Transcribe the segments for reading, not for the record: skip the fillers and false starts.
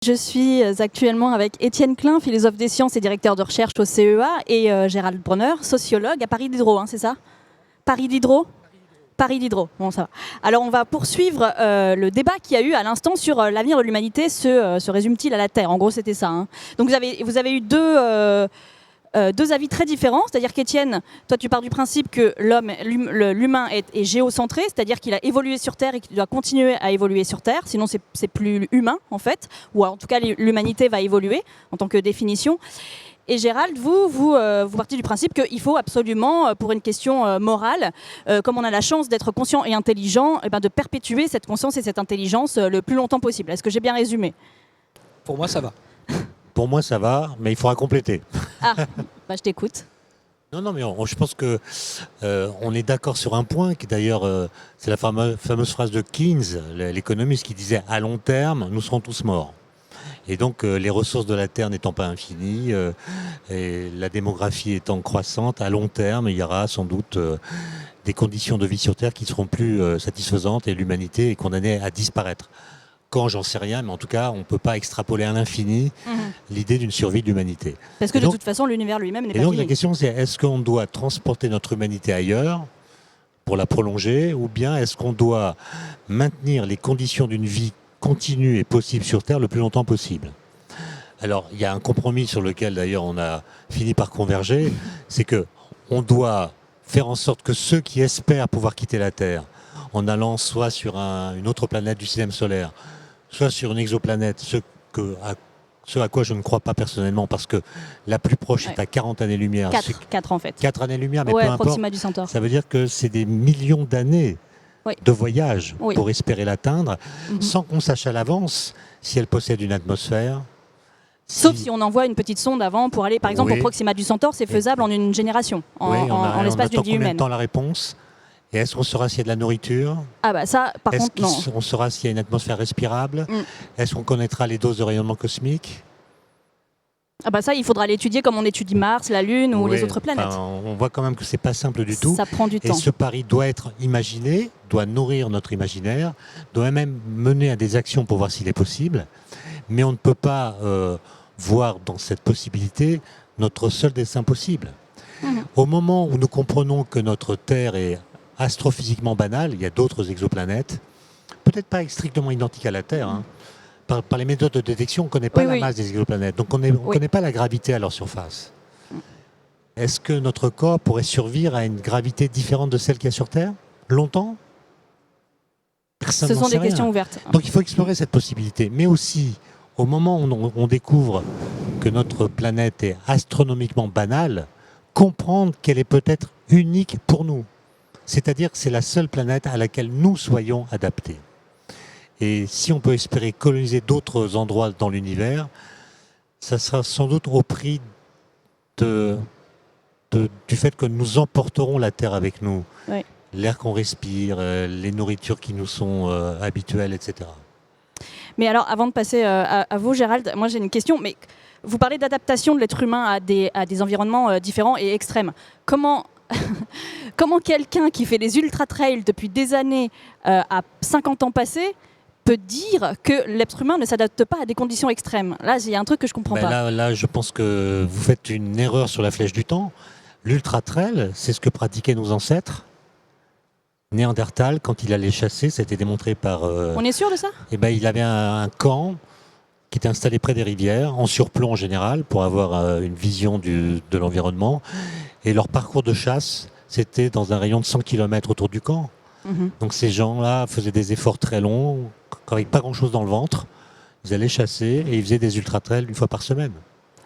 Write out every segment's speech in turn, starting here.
Je suis actuellement avec Étienne Klein, philosophe des sciences et directeur de recherche au CEA, et Gérald Bronner, sociologue à Paris Diderot, c'est ça? Paris Diderot? Paris Diderot, bon ça va. Alors on va poursuivre le débat qu'il y a eu à l'instant sur l'avenir de l'humanité, se résume-t-il à la Terre? En gros c'était ça. Hein. Donc vous avez eu deux avis très différents, c'est-à-dire qu'Étienne, toi tu pars du principe que l'humain est géocentré, c'est-à-dire qu'il a évolué sur Terre et qu'il doit continuer à évoluer sur Terre, sinon c'est plus humain en fait, ou en tout cas l'humanité va évoluer en tant que définition. Et Gérald, vous partez du principe qu'il faut absolument, pour une question morale, comme on a la chance d'être conscient et intelligent, de perpétuer cette conscience et cette intelligence le plus longtemps possible. Est-ce que j'ai bien résumé? Pour moi, ça va. Pour moi, ça va, mais il faudra compléter. Ah, je t'écoute. Non, mais je pense que on est d'accord sur un point, qui d'ailleurs, c'est la fameuse phrase de Keynes, l'économiste, qui disait « à long terme, nous serons tous morts ». Et donc, les ressources de la Terre n'étant pas infinies, et la démographie étant croissante, à long terme, il y aura sans doute des conditions de vie sur Terre qui ne seront plus satisfaisantes et l'humanité est condamnée à disparaître. Quand, j'en sais rien, mais en tout cas, on ne peut pas extrapoler à l'infini l'idée d'une survie de l'humanité. Parce que de toute façon, l'univers lui-même n'est pas fini. Et donc la question, c'est est-ce qu'on doit transporter notre humanité ailleurs pour la prolonger, ou bien est-ce qu'on doit maintenir les conditions d'une vie continue et possible sur Terre le plus longtemps possible? Alors, il y a un compromis sur lequel, d'ailleurs, on a fini par converger, c'est qu'on doit faire en sorte que ceux qui espèrent pouvoir quitter la Terre, en allant soit sur une autre planète du système solaire, soit sur une exoplanète, ce à quoi je ne crois pas personnellement, parce que la plus proche est à 40 années-lumière. 4 en fait. 4 années-lumière, mais peu importe. Proxima du Centaure. Ça veut dire que c'est des millions d'années de voyage pour espérer l'atteindre, sans qu'on sache à l'avance si elle possède une atmosphère. Sauf si on envoie une petite sonde avant pour aller, par exemple, pour Proxima du Centaure, c'est faisable en une génération, en l'espace d'une vie humaine. Combien de temps la réponse? Et est-ce qu'on saura s'il y a de la nourriture? Est-ce qu'on saura s'il y a une atmosphère respirable? Est-ce qu'on connaîtra les doses de rayonnement cosmique? Ça, il faudra l'étudier comme on étudie Mars, la Lune ou les autres planètes. On voit quand même que c'est pas simple du tout. Ça prend du temps. Et ce pari doit être imaginé, doit nourrir notre imaginaire, doit même mener à des actions pour voir s'il est possible. Mais on ne peut pas voir dans cette possibilité notre seul destin possible. Au moment où nous comprenons que notre Terre est astrophysiquement banale, il y a d'autres exoplanètes, peut-être pas strictement identiques à la Terre. Par les méthodes de détection, on ne connaît pas la masse des exoplanètes, donc on ne connaît pas la gravité à leur surface. Est-ce que notre corps pourrait survivre à une gravité différente de celle qu'il y a sur Terre? Longtemps? Personne n'en sait rien. Ce sont des questions ouvertes. Donc il faut explorer cette possibilité. Mais aussi, au moment où on découvre que notre planète est astronomiquement banale, comprendre qu'elle est peut-être unique pour nous. C'est-à-dire que c'est la seule planète à laquelle nous soyons adaptés. Et si on peut espérer coloniser d'autres endroits dans l'univers, ça sera sans doute au prix du fait que nous emporterons la Terre avec nous. L'air qu'on respire, les nourritures qui nous sont habituelles, etc. Mais alors, avant de passer à vous, Gérald, moi j'ai une question. Mais vous parlez d'adaptation de l'être humain à des environnements différents et extrêmes. Comment quelqu'un qui fait des ultra-trails depuis des années à 50 ans passés peut dire que l'être humain ne s'adapte pas à des conditions extrêmes? Là, il y a un truc que je ne comprends pas. Là, je pense que vous faites une erreur sur la flèche du temps. L'ultra-trail, c'est ce que pratiquaient nos ancêtres. Néandertal, quand il allait chasser, ça a été démontré par... On est sûr de ça? Il avait un camp qui était installé près des rivières, en surplomb en général, pour avoir une vision de l'environnement. Et leur parcours de chasse, c'était dans un rayon de 100 km autour du camp. Donc ces gens-là faisaient des efforts très longs, avec pas grand-chose dans le ventre. Ils allaient chasser et ils faisaient des ultra-trails une fois par semaine.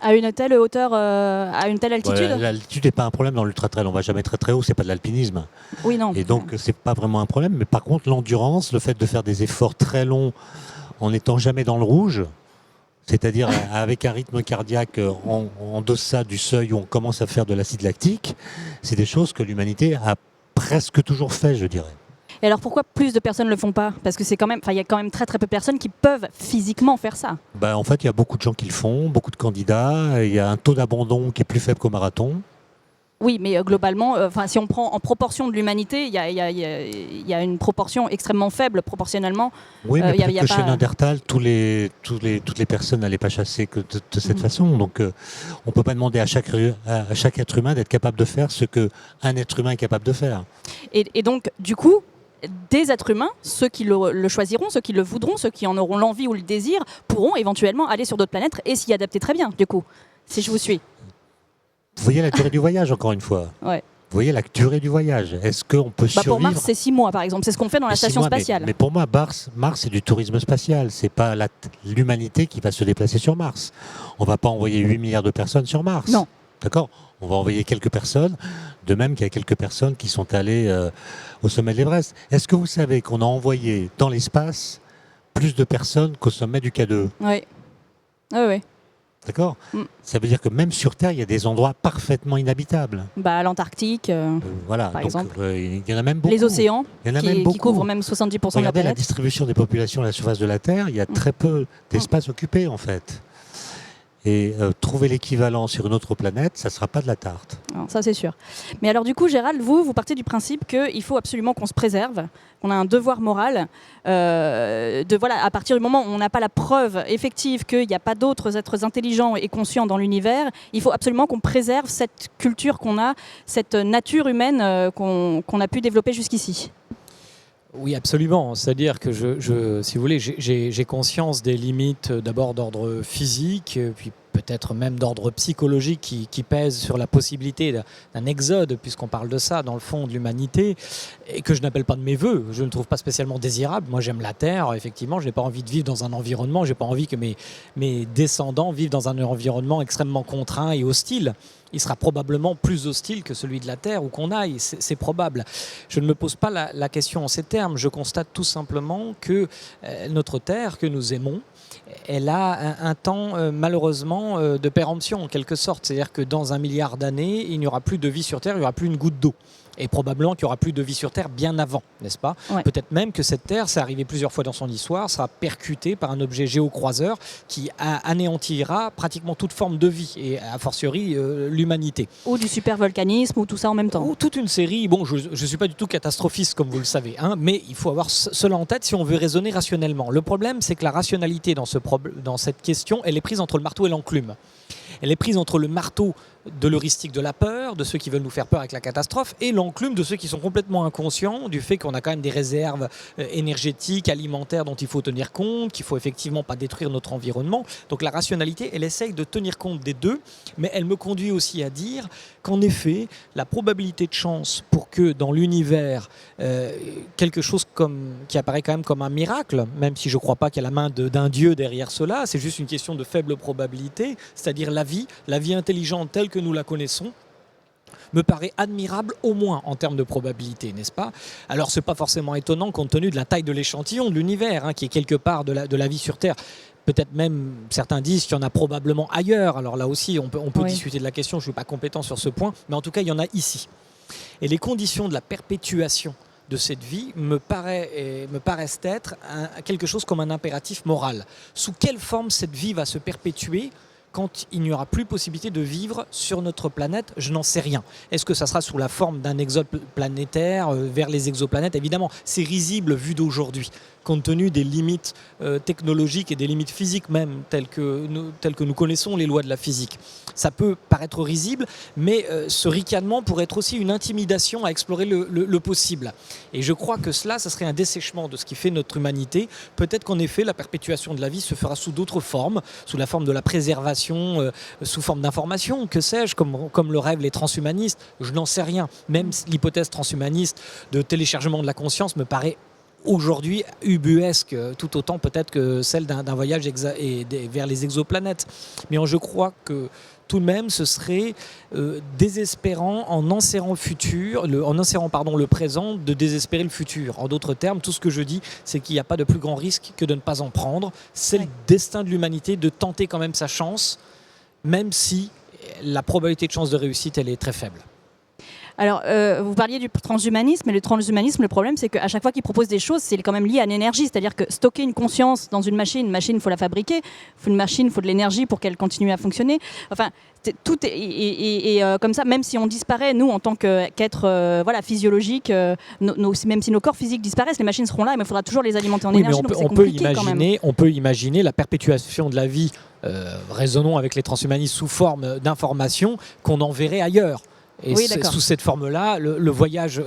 À une telle hauteur, à une telle altitude? L'altitude n'est pas un problème dans l'ultra-trail. On ne va jamais très très haut, c'est pas de l'alpinisme. Oui, non. Et donc c'est pas vraiment un problème. Mais par contre, l'endurance, le fait de faire des efforts très longs en n'étant jamais dans le rouge, c'est-à-dire avec un rythme cardiaque en deçà du seuil où on commence à faire de l'acide lactique, c'est des choses que l'humanité a presque toujours fait, je dirais. Et alors pourquoi plus de personnes ne le font pas? Parce que il y a quand même très très peu de personnes qui peuvent physiquement faire ça. En fait, il y a beaucoup de gens qui le font, beaucoup de candidats. Il y a un taux d'abandon qui est plus faible qu'au marathon. Oui, mais globalement, si on prend en proportion de l'humanité, il y a une proportion extrêmement faible proportionnellement. Oui, mais peut-être y a que pas... chez Néandertal, toutes les personnes n'allaient pas chasser que de cette façon. Donc, on ne peut pas demander à chaque être humain d'être capable de faire ce qu'un être humain est capable de faire. Et donc, du coup, des êtres humains, ceux qui le choisiront, ceux qui le voudront, ceux qui en auront l'envie ou le désir, pourront éventuellement aller sur d'autres planètes et s'y adapter très bien, du coup, si je vous suis. Vous voyez la durée du voyage, encore une fois. Ouais. Vous voyez la durée du voyage. Est-ce qu'on peut survivre? Pour Mars, c'est 6 mois, par exemple. C'est ce qu'on fait dans la station spatiale. Mais pour moi, Mars, c'est du tourisme spatial. C'est pas l'humanité qui va se déplacer sur Mars. On va pas envoyer 8 milliards de personnes sur Mars. Non. D'accord? On va envoyer quelques personnes, de même qu'il y a quelques personnes qui sont allées au sommet de l'Everest. Est-ce que vous savez qu'on a envoyé dans l'espace plus de personnes qu'au sommet du K2? Oui. Oui. D'accord. Ça veut dire que même sur Terre, il y a des endroits parfaitement inhabitables. L'Antarctique, voilà. par Donc, exemple. Il y en a même beaucoup. Les océans, il y en a même beaucoup. qui couvrent même 70% de la Regardez la planète. distribution des populations à la surface de la Terre, il y a très peu d'espace occupé en fait. Et trouver l'équivalent sur une autre planète, ça ne sera pas de la tarte. Alors, ça, c'est sûr. Mais alors, du coup, Gérald, vous partez du principe qu'il faut absolument qu'on se préserve, qu'on a un devoir moral. À partir du moment où on n'a pas la preuve effective qu'il n'y a pas d'autres êtres intelligents et conscients dans l'univers, il faut absolument qu'on préserve cette culture qu'on a, cette nature humaine qu'on a pu développer jusqu'ici. Oui, absolument. C'est-à-dire que, si vous voulez, j'ai conscience des limites d'abord d'ordre physique, puis peut-être même d'ordre psychologique qui pèsent sur la possibilité d'un exode, puisqu'on parle de ça dans le fond de l'humanité, et que je n'appelle pas de mes voeux. Je ne trouve pas spécialement désirable. Moi, j'aime la Terre, effectivement. Je n'ai pas envie de vivre dans un environnement, je n'ai pas envie que mes descendants vivent dans un environnement extrêmement contraint et hostile. Il sera probablement plus hostile que celui de la Terre où qu'on aille, c'est probable. Je ne me pose pas la question en ces termes, je constate tout simplement que notre Terre, que nous aimons, elle a un temps malheureusement de péremption en quelque sorte. C'est-à-dire que dans 1 milliard d'années, il n'y aura plus de vie sur Terre, il n'y aura plus une goutte d'eau. Et probablement qu'il n'y aura plus de vie sur Terre bien avant, n'est-ce pas? Ouais. Peut-être même que cette Terre, c'est arrivé plusieurs fois dans son histoire, sera percutée par un objet géocroiseur qui anéantira pratiquement toute forme de vie, et a fortiori l'humanité. Ou du supervolcanisme, ou tout ça en même temps. Ou toute une série, bon, je ne suis pas du tout catastrophiste comme vous le savez, hein, mais il faut avoir cela en tête si on veut raisonner rationnellement. Le problème, c'est que la rationalité dans cette question, elle est prise entre le marteau et l'enclume. Elle est prise entre le marteau de l'heuristique de la peur, de ceux qui veulent nous faire peur avec la catastrophe, et l'enclume de ceux qui sont complètement inconscients du fait qu'on a quand même des réserves énergétiques, alimentaires dont il faut tenir compte, qu'il ne faut effectivement pas détruire notre environnement. Donc la rationalité, elle essaye de tenir compte des deux, mais elle me conduit aussi à dire qu'en effet, la probabilité de chance pour que dans l'univers, quelque chose qui apparaît quand même comme un miracle, même si je ne crois pas qu'il y a la main d'un dieu derrière cela, c'est juste une question de faible probabilité, c'est-à-dire la vie intelligente telle que nous la connaissons, me paraît admirable au moins en termes de probabilité, n'est-ce pas? Alors ce n'est pas forcément étonnant compte tenu de la taille de l'échantillon de l'univers, hein, qui est quelque part de la vie sur Terre. Peut-être même, certains disent qu'il y en a probablement ailleurs. Alors là aussi, on peut discuter de la question, je ne suis pas compétent sur ce point, mais en tout cas, il y en a ici. Et les conditions de la perpétuation de cette vie me paraissent être quelque chose comme un impératif moral. Sous quelle forme cette vie va se perpétuer quand il n'y aura plus possibilité de vivre sur notre planète? Je n'en sais rien. Est-ce que ça sera sous la forme d'un exode planétaire vers les exoplanètes? Évidemment, c'est risible vu d'aujourd'hui, compte tenu des limites technologiques et des limites physiques même, telles que nous connaissons les lois de la physique. Ça peut paraître risible, mais ce ricanement pourrait être aussi une intimidation à explorer le possible. Et je crois que ça serait un dessèchement de ce qui fait notre humanité. Peut-être qu'en effet, la perpétuation de la vie se fera sous d'autres formes, sous la forme de la préservation, sous forme d'information, que sais-je, comme le rêvent les transhumanistes. Je n'en sais rien. Même l'hypothèse transhumaniste de téléchargement de la conscience me paraît aujourd'hui ubuesque, tout autant peut-être que celle d'un voyage vers les exoplanètes. Mais je crois que tout de même, ce serait désespérant en enserrant le présent, de désespérer le futur. En d'autres termes, tout ce que je dis, c'est qu'il n'y a pas de plus grand risque que de ne pas en prendre. C'est le destin de l'humanité de tenter quand même sa chance, même si la probabilité de chance de réussite, elle est très faible. Alors, vous parliez du transhumanisme, mais le transhumanisme, le problème, c'est qu'à chaque fois qu'il propose des choses, c'est quand même lié à l'énergie. C'est-à-dire que stocker une conscience dans une machine, il faut la fabriquer. Une machine, il faut de l'énergie pour qu'elle continue à fonctionner. Enfin, tout est comme ça, même si on disparaît, nous, en tant qu'être physiologique, même si nos corps physiques disparaissent, les machines seront là, mais il faudra toujours les alimenter en énergie. Donc on peut imaginer la perpétuation de la vie, raisonnons avec les transhumanistes, sous forme d'information qu'on enverrait ailleurs. Et sous cette forme-là, le voyage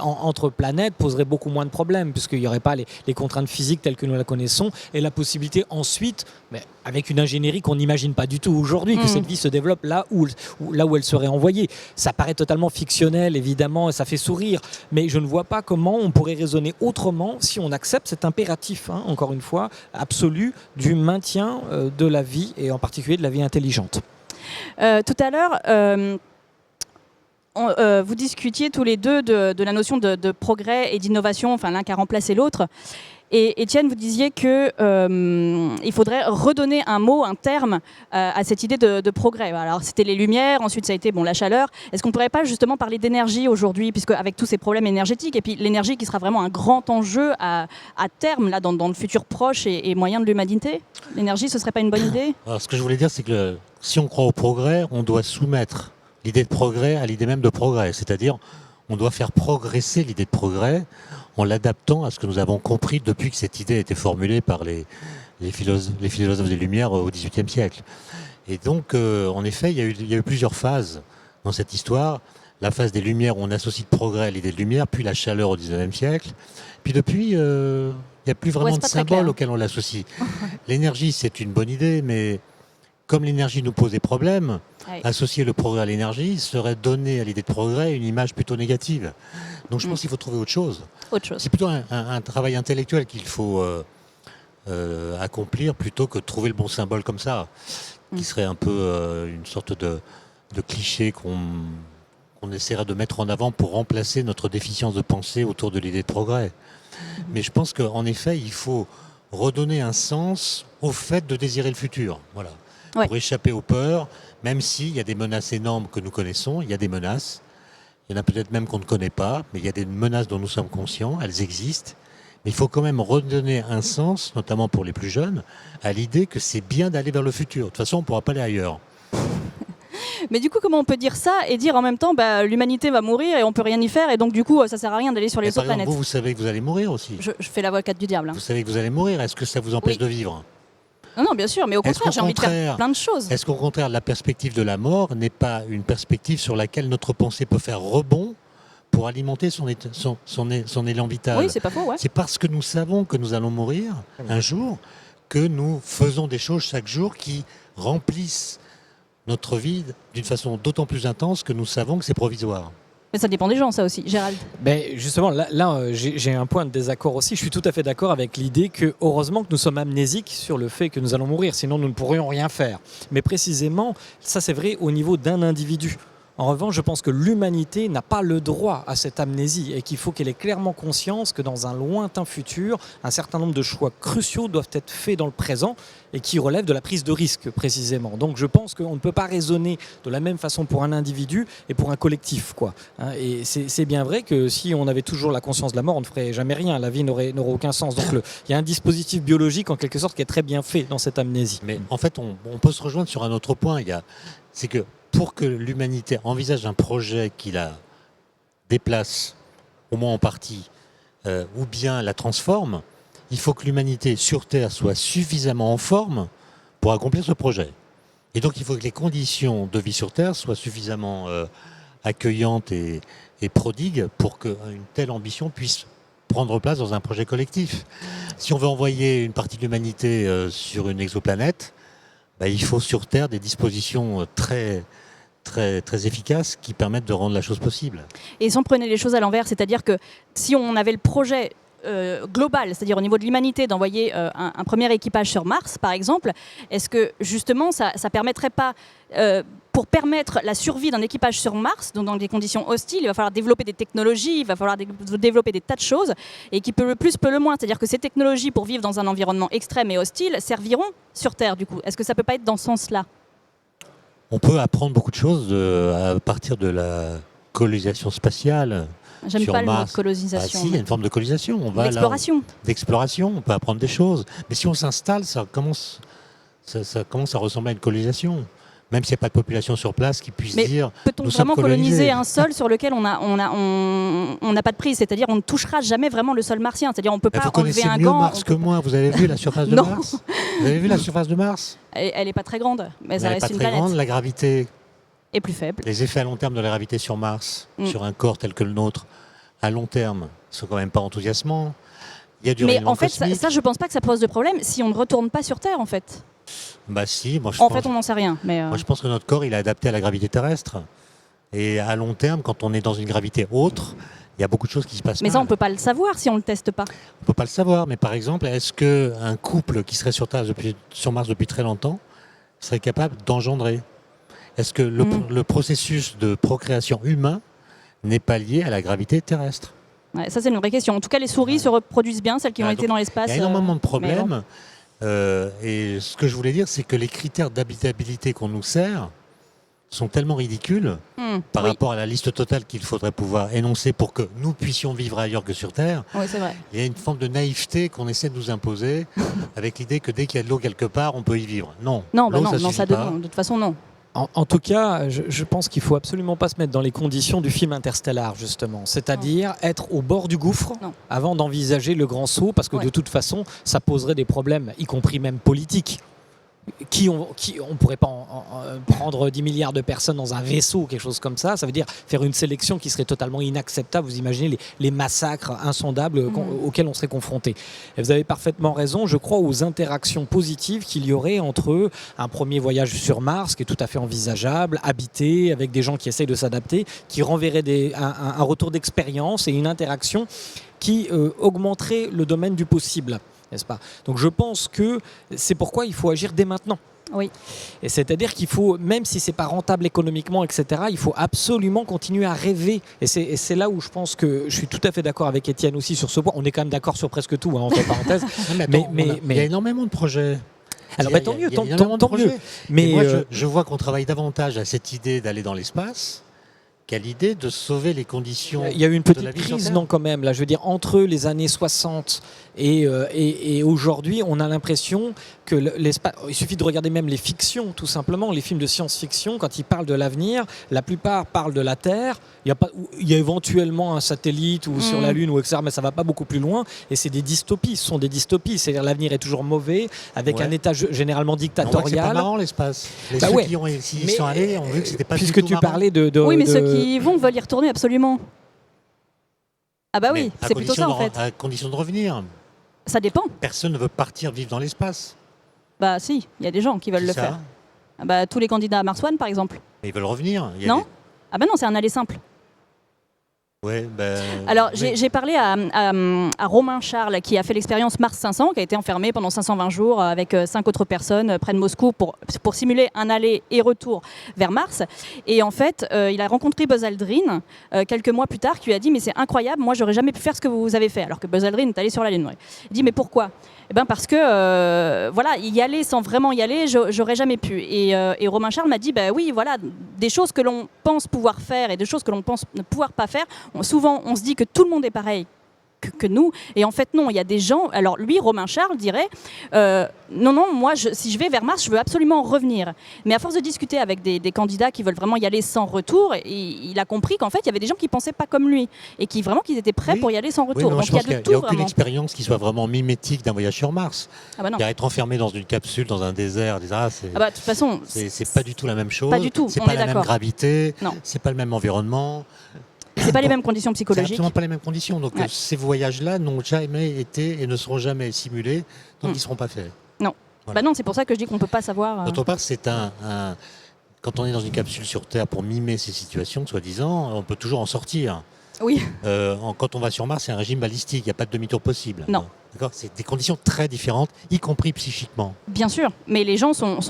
entre planètes poserait beaucoup moins de problèmes, puisqu'il n'y aurait pas les contraintes physiques telles que nous la connaissons, et la possibilité ensuite, mais avec une ingénierie qu'on n'imagine pas du tout aujourd'hui, que cette vie se développe là où elle serait envoyée. Ça paraît totalement fictionnel, évidemment, et ça fait sourire, mais je ne vois pas comment on pourrait raisonner autrement si on accepte cet impératif, encore une fois, absolu du maintien de la vie, et en particulier de la vie intelligente. Tout à l'heure, vous discutiez tous les deux de la notion de progrès et d'innovation, enfin l'un qui a remplacé l'autre. Et Étienne, vous disiez qu'il faudrait redonner un mot, un terme à cette idée de progrès. Alors c'était les lumières, ensuite ça a été la chaleur. Est-ce qu'on ne pourrait pas justement parler d'énergie aujourd'hui, puisque avec tous ces problèmes énergétiques, et puis l'énergie qui sera vraiment un grand enjeu à terme, là, dans le futur proche et moyen de l'humanité, l'énergie, ce ne serait pas une bonne idée? Alors ce que je voulais dire, c'est que si on croit au progrès, on doit soumettre l'idée de progrès à l'idée même de progrès. C'est-à-dire, on doit faire progresser l'idée de progrès en l'adaptant à ce que nous avons compris depuis que cette idée a été formulée par les philosophes des Lumières au XVIIIe siècle. Et donc, en effet, il y a eu plusieurs phases dans cette histoire. La phase des Lumières où on associe de progrès à l'idée de lumière, puis la chaleur au XIXe siècle. Puis depuis, il n'y a plus vraiment de symbole auquel on l'associe. L'énergie, c'est une bonne idée, mais comme l'énergie nous pose des problèmes, associer le progrès à l'énergie serait donner à l'idée de progrès une image plutôt négative. Donc je pense qu'il faut trouver autre chose. C'est plutôt un travail intellectuel qu'il faut accomplir plutôt que de trouver le bon symbole comme ça, qui serait un peu une sorte de cliché qu'on essaierait de mettre en avant pour remplacer notre déficience de pensée autour de l'idée de progrès. Mais je pense qu'en effet, il faut redonner un sens au fait de désirer le futur. Voilà. Pour échapper aux peurs, même s'il y a des menaces énormes que nous connaissons, il y a des menaces, il y en a peut-être même qu'on ne connaît pas, mais il y a des menaces dont nous sommes conscients, elles existent, mais il faut quand même redonner un sens, notamment pour les plus jeunes, à l'idée que c'est bien d'aller vers le futur. De toute façon, on ne pourra pas aller ailleurs. Mais du coup, comment on peut dire ça et dire en même temps l'humanité va mourir et on ne peut rien y faire, et donc du coup, ça ne sert à rien d'aller sur les autres planètes? Vous savez que vous allez mourir aussi. Je fais l'avocate du diable. Vous savez que vous allez mourir, est-ce que ça vous empêche de vivre? Non, bien sûr, mais au contraire, j'ai envie de faire plein de choses. Est-ce qu'au contraire, la perspective de la mort n'est pas une perspective sur laquelle notre pensée peut faire rebond pour alimenter son élan vital? Oui, c'est pas faux, C'est parce que nous savons que nous allons mourir un jour que nous faisons des choses chaque jour qui remplissent notre vie d'une façon d'autant plus intense que nous savons que c'est provisoire. Mais ça dépend des gens, ça aussi. Gérald? Justement, là j'ai un point de désaccord aussi. Je suis tout à fait d'accord avec l'idée que, heureusement que nous sommes amnésiques sur le fait que nous allons mourir, sinon nous ne pourrions rien faire. Mais précisément, ça c'est vrai au niveau d'un individu. En revanche, je pense que l'humanité n'a pas le droit à cette amnésie et qu'il faut qu'elle ait clairement conscience que dans un lointain futur, un certain nombre de choix cruciaux doivent être faits dans le présent et qui relèvent de la prise de risque précisément. Donc je pense qu'on ne peut pas raisonner de la même façon pour un individu et pour un collectif, quoi. Et c'est bien vrai que si on avait toujours la conscience de la mort, on ne ferait jamais rien. La vie n'aurait aucun sens. Donc il y a un dispositif biologique en quelque sorte qui est très bien fait dans cette amnésie. Mais en fait, on peut se rejoindre sur un autre point. C'est que pour que l'humanité envisage un projet qui la déplace, au moins en partie, ou bien la transforme, il faut que l'humanité sur Terre soit suffisamment en forme pour accomplir ce projet. Et donc il faut que les conditions de vie sur Terre soient suffisamment accueillantes et prodigues pour qu'une telle ambition puisse prendre place dans un projet collectif. Si on veut envoyer une partie de l'humanité sur une exoplanète, il faut sur Terre des dispositions très efficaces qui permettent de rendre la chose possible. Et si on prenait les choses à l'envers, c'est-à-dire que si on avait le projet global, c'est-à-dire au niveau de l'humanité, d'envoyer un premier équipage sur Mars, par exemple, est-ce que justement ça permettrait pas, pour permettre la survie d'un équipage sur Mars, donc dans des conditions hostiles, il va falloir développer des technologies, il va falloir développer des tas de choses, et qui peut le plus, peut le moins. C'est-à-dire que ces technologies, pour vivre dans un environnement extrême et hostile, serviront sur Terre, du coup. Est-ce que ça peut pas être dans ce sens-là? On peut apprendre beaucoup de choses à partir de la colonisation spatiale. J'aime Sur pas le mot Mars. colonisation. Si, il y a une forme de colonisation. On va là, L'exploration. d'exploration, on peut apprendre des choses. Mais si on s'installe, ça commence à ressembler à une colonisation. Même s'il n'y a pas de population sur place qui puisse Mais dire peut-on nous sommes vraiment coloniser colonisés. un sol sur lequel on n'a pas de prise? C'est-à-dire on ne touchera jamais vraiment le sol martien. C'est-à-dire on peut Vous pas connaissez enlever un mieux gant. Mars que moi. Vous avez vu la surface de Non. Mars? Vous avez vu la surface de Mars? Elle est pas très grande, mais ça Elle n'est reste pas une très planète. grande. La gravité, Et plus faible. les effets à long terme de la gravité sur Mars, sur un corps tel que le nôtre, à long terme, sont quand même pas enthousiasmants. Il y a du Mais rayonnement en fait, cosmique. ça, je pense pas que ça pose de problème si on ne retourne pas sur Terre, en fait. Bah si, moi je En pense. fait, on n'en sait rien. Mais Moi, je pense que notre corps, il est adapté à la gravité terrestre. Et à long terme, quand on est dans une gravité autre, il y a beaucoup de choses qui se passent ça, on mal. peut pas le savoir si on le teste pas. On peut pas le savoir. Mais par exemple, est-ce qu'un couple qui serait sur Mars depuis très longtemps serait capable d'engendrer? Est-ce que le processus de procréation humain n'est pas lié à la gravité terrestre? Ouais, ça, c'est une vraie question. En tout cas, les souris se reproduisent bien, celles qui ont Ouais, été donc, dans l'espace. Il y a énormément de mais problèmes. bon. Et ce que je voulais dire, c'est que les critères d'habitabilité qu'on nous sert sont tellement ridicules par Oui. rapport à la liste totale qu'il faudrait pouvoir énoncer pour que nous puissions vivre ailleurs que sur Terre. Oui, c'est vrai. Il y a une forme de naïveté qu'on essaie de nous imposer avec l'idée que dès qu'il y a de l'eau quelque part, on peut y vivre. Non, Non, bah l'eau, non, ça non, suffit ça pas. de toute façon, non. En tout cas, je pense qu'il faut absolument pas se mettre dans les conditions du film Interstellar, justement. C'est-à-dire être au bord du gouffre Non. avant d'envisager le grand saut, parce que Ouais. de toute façon, ça poserait des problèmes, y compris même politiques. On pourrait pas prendre 10 milliards de personnes dans un vaisseau ou quelque chose comme ça. Ça veut dire faire une sélection qui serait totalement inacceptable. Vous imaginez les massacres insondables auxquels on serait confronté. Et vous avez parfaitement raison. Je crois aux interactions positives qu'il y aurait entre un premier voyage sur Mars, qui est tout à fait envisageable, habité, avec des gens qui essayent de s'adapter, qui renverrait un retour d'expérience et une interaction qui augmenterait le domaine du possible. N'est-ce pas? Donc je pense que c'est pourquoi il faut agir dès maintenant. Oui. Et c'est-à-dire qu'il faut, même si c'est pas rentable économiquement, etc., il faut absolument continuer à rêver. Et c'est là où je pense que je suis tout à fait d'accord avec Étienne aussi sur ce point. On est quand même d'accord sur presque tout, hein, entre parenthèses. Non, mais attends, il y a énormément de projets. Alors Il y a- tant il y a mieux, tant énormément de mieux. projets. Mais Et moi, je vois qu'on travaille davantage à cette idée d'aller dans l'espace qu'à l'idée de sauver les conditions. il y a eu une de la petite vie sur crise, Terre. non, quand même. Là, je veux dire, entre les années 60 et aujourd'hui, on a l'impression que l'espace. Il suffit de regarder même les fictions, tout simplement, les films de science-fiction. Quand ils parlent de l'avenir, la plupart parlent de la Terre. Il y a éventuellement un satellite ou sur la Lune ou etc., mais ça va pas beaucoup plus loin. Et c'est des dystopies. Ce sont des dystopies. C'est-à-dire l'avenir est toujours mauvais, avec un État généralement On voit que c'est pas dictatorial. marrant l'espace. Bah Ceux ouais. qui y Mais, sont allés ont vu que c'était pas du Puisque tout tu marrant. parlais de Oui, mais de- ceux qui y vont veulent y retourner absolument. Ah bah oui, Mais à c'est plutôt ça en condition fait. à condition de revenir. Ça dépend. Personne ne veut partir vivre dans l'espace. Bah si, il y a des gens qui veulent Qui le ça faire. Ah bah, tous les candidats à Mars One, par exemple. Mais ils veulent revenir. Il y a Non Ah bah non, c'est un aller simple. Ouais, ben, Alors, oui. j'ai parlé à Romain Charles, qui a fait l'expérience Mars 500, qui a été enfermé pendant 520 jours avec 5 autres personnes près de Moscou pour simuler un aller et retour vers Mars. Et en fait, il a rencontré Buzz Aldrin quelques mois plus tard, qui lui a dit « Mais c'est incroyable, moi, j'aurais jamais pu faire ce que vous avez fait. » Alors que Buzz Aldrin est allé sur la Lune. Ouais. Il dit « Mais pourquoi ?» Eh ben parce que voilà, y aller sans vraiment y aller, j'aurais jamais pu. Et Romain Charles m'a dit bah oui, voilà, des choses que l'on pense pouvoir faire et des choses que l'on pense ne pouvoir pas faire. Souvent, on se dit que tout le monde est pareil que nous, et en fait non, il y a des gens. Alors lui, Romain Charles dirait non, moi, si je vais vers Mars, je veux absolument revenir. Mais à force de discuter avec des candidats qui veulent vraiment y aller sans retour, il a compris qu'en fait, il y avait des gens qui pensaient pas comme lui et qui étaient prêts Oui. pour y aller sans Oui, retour. mais moi, Donc je il y a pense qu'il de n'y tout a aucune vraiment. expérience qui soit vraiment mimétique d'un voyage sur Mars. Ah bah non. Être enfermé dans une capsule, dans un désert, etc., Ah bah de toute façon, c'est pas du tout la même chose. Pas du tout, C'est on pas est la même d'accord. gravité. Non. C'est pas le même environnement. c'est pas les mêmes conditions C'est psychologiques. absolument pas les mêmes conditions. Donc Ouais. ces voyages-là n'ont jamais été et ne seront jamais simulés tant qu'ils ne seront pas faits. Non. Voilà. Bah non, c'est pour ça que je dis qu'on peut pas savoir. D'autre part, c'est quand on est dans une capsule sur Terre pour mimer ces situations, soi-disant, on peut toujours en sortir. Oui. Quand on va sur Mars, c'est un régime balistique, il n'y a pas de demi-tour possible. Non. D'accord, c'est des conditions très différentes, y compris psychiquement. Bien sûr, mais les gens seront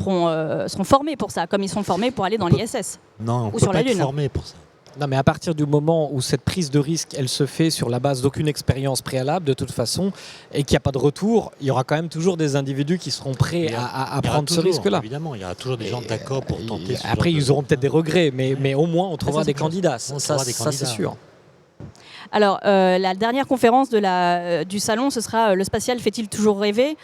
formés pour ça, comme ils sont formés pour aller dans l'ISS. Non, on Ou peut sur pas la être Lune. formé pour ça. Non, mais à partir du moment où cette prise de risque, elle se fait sur la base d'aucune expérience préalable, de toute façon, et qu'il n'y a pas de retour, il y aura quand même toujours des individus qui seront prêts à prendre ce risque-là. Évidemment, il y aura toujours des gens d'accord pour tenter. Après, ils auront peut-être des regrets, mais au moins, on trouvera des candidats. Ça, c'est sûr. Alors, la dernière conférence du salon, ce sera le spatial fait-il toujours rêver?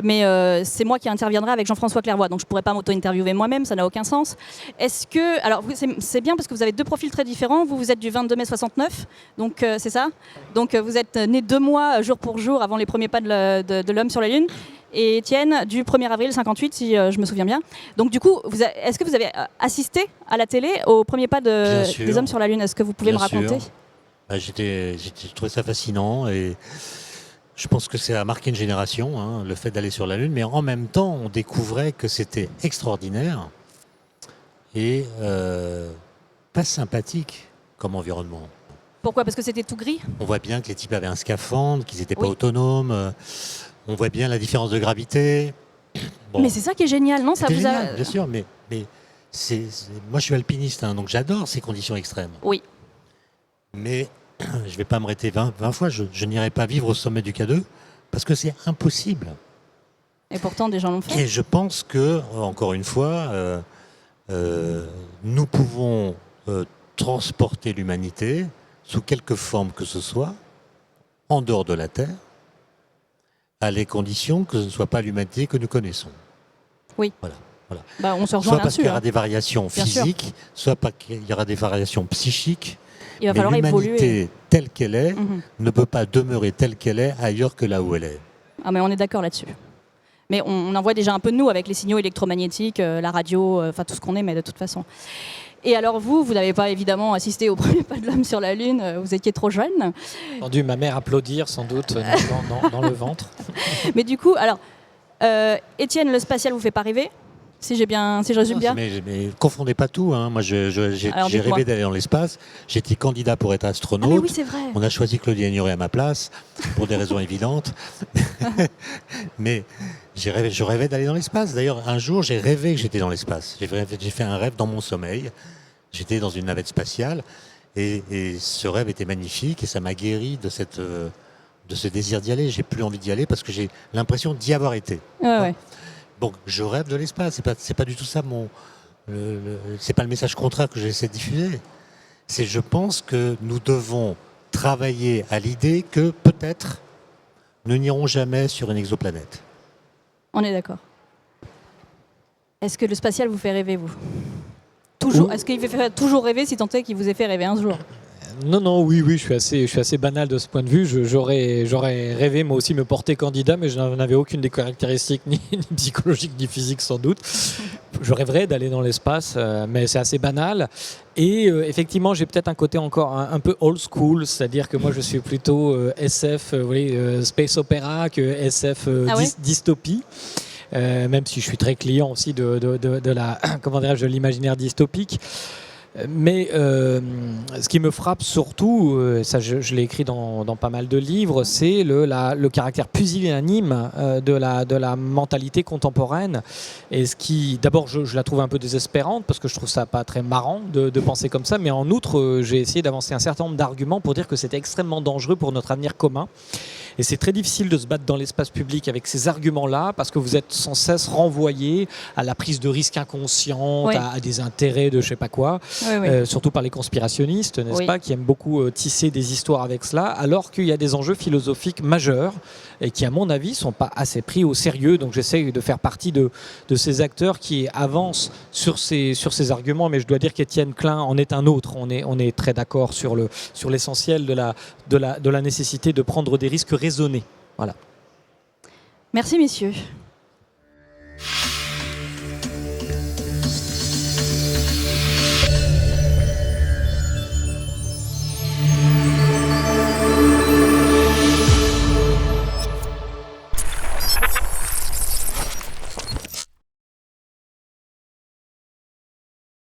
Mais c'est moi qui interviendrai avec Jean-François Clairvoy, donc je ne pourrais pas m'auto-interviewer moi-même, ça n'a aucun sens. Est-ce que... Alors, c'est bien parce que vous avez deux profils très différents. Vous êtes du 22 mai 69, donc c'est ça? Donc vous êtes né 2 mois, jour pour jour, avant les premiers pas de l'homme sur la Lune. Et Étienne, du 1er avril 58, si je me souviien bien. Donc du coup, est-ce que vous avez assisté à la télé aux premiers pas des hommes sur la Lune? Est-ce que vous pouvez me raconter? J'ai trouvé ça fascinant et je pense que ça a marqué une génération, hein, le fait d'aller sur la Lune, mais en même temps, on découvrait que c'était extraordinaire et pas sympathique comme environnement. Pourquoi? Parce que c'était tout gris? On voit bien que les types avaient un scaphandre, qu'ils n'étaient pas autonomes, on voit bien la différence de gravité. Bon. Mais c'est ça qui est génial, non? Ça vous génial, bien sûr, mais moi je suis alpiniste, hein, donc j'adore ces conditions extrêmes. Oui. Mais je ne vais pas me arrêter 20 fois, je n'irai pas vivre au sommet du K2 parce que c'est impossible. Et pourtant, des gens l'ont fait. Et je pense que, encore une fois, nous pouvons transporter l'humanité sous quelque forme que ce soit, en dehors de la Terre, à les conditions que ce ne soit pas l'humanité que nous connaissons. Oui. Voilà. Bah, on se rejoint soit parce qu'il y hein. aura des variations physiques, soit parce qu'il y aura des variations psychiques. Il va falloir évoluer. L'humanité telle qu'elle est ne peut pas demeurer telle qu'elle est ailleurs que là où elle est. Ah mais on est d'accord là-dessus. Mais on en voit déjà un peu de nous avec les signaux électromagnétiques, la radio, enfin tout ce qu'on émet de toute façon. Et alors vous n'avez pas évidemment assisté au premier pas de l'homme sur la Lune, vous étiez trop jeune. J'ai entendu ma mère applaudir sans doute dans le ventre. Mais du coup, alors, Étienne, le spatial vous fait pas rêver? Si je résume bien. Mais confondez pas tout. Hein. Moi, j'ai rêvé d'aller dans l'espace. J'étais candidat pour être astronaute. Ah, mais oui, c'est vrai. On a choisi Claudia Ignoré à ma place pour des raisons évidentes. Mais je rêvais d'aller dans l'espace. D'ailleurs, un jour, j'ai rêvé que j'étais dans l'espace. J'ai fait un rêve dans mon sommeil. J'étais dans une navette spatiale et ce rêve était magnifique et ça m'a guéri de ce désir d'y aller. J'ai plus envie d'y aller parce que j'ai l'impression d'y avoir été. Ouais. Donc je rêve de l'espace, c'est pas du tout ça c'est pas le message contraire que j'essaie de diffuser. Je pense que nous devons travailler à l'idée que peut-être nous n'irons jamais sur une exoplanète. On est d'accord. Est-ce que le spatial vous fait rêver, vous? Toujours. Est-ce qu'il vous fait toujours rêver, si tant est qu'il vous ait fait rêver un jour? Non, oui, je suis assez banal de ce point de vue. J'aurais rêvé, moi aussi, me porter candidat, mais je n'avais aucune des caractéristiques, ni psychologiques, ni physiques, sans doute. Je rêverais d'aller dans l'espace, mais c'est assez banal. Et effectivement, j'ai peut-être un côté encore un peu old school, c'est-à-dire que moi, je suis plutôt SF, space opéra, que SF dystopie. Même si je suis très client aussi de la, comment dirais-je, de l'imaginaire dystopique. Mais ce qui me frappe surtout, ça je l'ai écrit dans pas mal de livres, c'est le caractère pusillanime de la mentalité contemporaine. Et ce qui, d'abord, je la trouve un peu désespérante parce que je trouve ça pas très marrant de penser comme ça. Mais en outre, j'ai essayé d'avancer un certain nombre d'arguments pour dire que c'était extrêmement dangereux pour notre avenir commun. Et c'est très difficile de se battre dans l'espace public avec ces arguments-là parce que vous êtes sans cesse renvoyé à la prise de risque inconsciente, à des intérêts de je sais pas quoi, surtout par les conspirationnistes, n'est-ce pas, qui aiment beaucoup tisser des histoires avec cela, alors qu'il y a des enjeux philosophiques majeurs et qui, à mon avis, ne sont pas assez pris au sérieux. Donc j'essaie de faire partie de ces acteurs qui avancent sur ces arguments, mais je dois dire qu'Étienne Klein en est un autre. On est très d'accord sur l'essentiel de la nécessité de prendre des risques raisonnés. Voilà. Merci, messieurs.